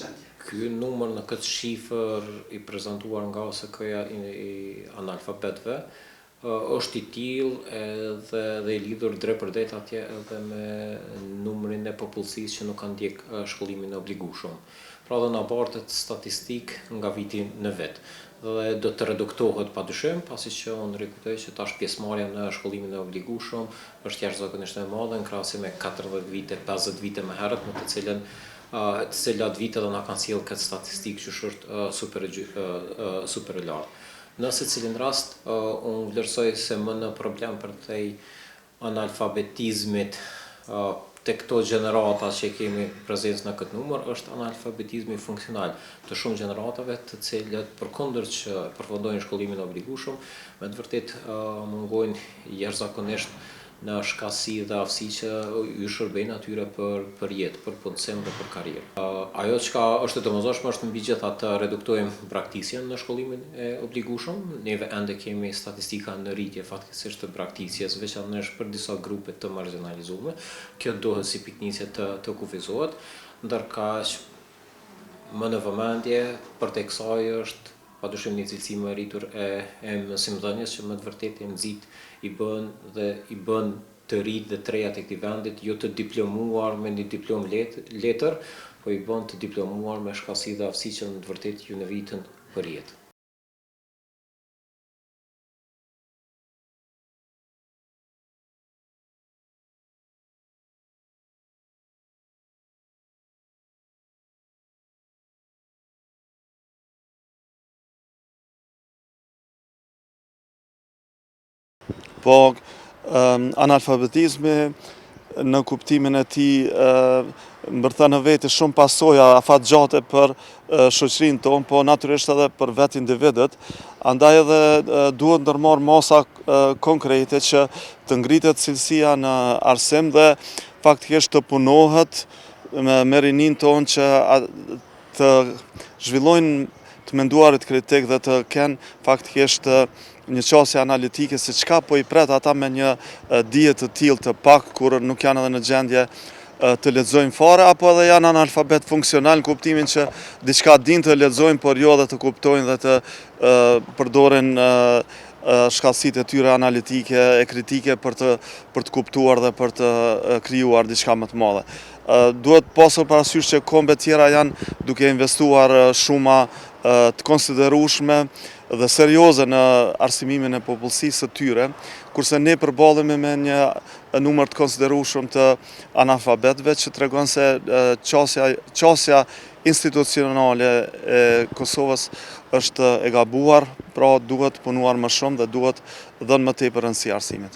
gjendje. Ky numër në këtë shifër i prezantuar nga OSK-ja i analfabetëve është i tillë dhe i lidhur drejt për drejt atje edhe me numrin e popullsisë që nuk kanë ndjek shkollimin e obligueshëm. Pra dhe na bartet statistik nga viti në vit. Dhe do të reduktohet padyshim, pasi që unë rikujtoj që tash pjesëmarrja në shkollimin e obligueshëm është jashtëzakonisht e madhe në krahasim me 40 vite, 50 vite më herët, me të cilat vite do na kanë sjell këtë statistikë që është super e lartë. Në secilin rast, unë vlerësoj se më në problem për të analfabetizmit të këto gjenerata që kemi prezencë në këtë numër, është analfabetizmi funksional të shumë gjeneratave të cilët përkundër që përfundojnë shkollimin e obligueshëm, me të vërtet mungojnë jashtëzakonisht në shkasi dhe aftësi që ju shërbejnë atyre për jetë, për punësim dhe për karrierë. Ajo që është e domosdoshme është mbi gjitha të reduktojmë braktisjen në shkollimin e obligueshëm. Neve ende kemi statistika në rritje fatkeqësisht të braktisjes, veçanërisht për disa grupe të marginalizuara. Kjo duhet si piknisje të kufizohet, ndërkaq më në vëmendje për tek kësaj është padyshim një cilësi më e rritur e mësimdhënies që më të vërtetë e nxit i bën të rritë dhe trejat e këtij vendit jo të diplomuar me një diplom letër, po i bën të diplomuar me shkasi dhe aftësi që në të vërtetë ju nevitën për jetë. Po, analfabetizmi në kuptimin e tij mbërthen në vete shumë pasoja afatgjate për shoqërinë tonë, po natyrisht edhe për vetë individët. Andaj edhe duhet ndërmarrë masa konkrete që të ngritet cilësia në arsim dhe faktikisht të punohet me rinin tonë që të zhvillojnë të menduarit kritik dhe të kenë faktikisht një qasje analitike se çka po i pret ata me një dije të tillë të pak kur nuk janë edhe në gjendje të lexojnë fare, apo edhe janë analfabet funksional në kuptimin që diçka dinë të lexojnë, por jo edhe të kuptojnë dhe të përdorin shkallësitë e tyre analitike e kritike për të kuptuar dhe për të krijuar diçka më të madhe. Duhet pasur parasysh që kombet tjera janë duke investuar shuma të konsiderueshme dhe serioze në arsimimin e popullsisë së tyre, kurse ne përballemi me një numër të konsiderueshëm të analfabetëve që tregon se qasja institucionale e Kosovës është e gabuar, pra duhet punuar më shumë dhe duhet dhënë më tepër rëndësi arsimit.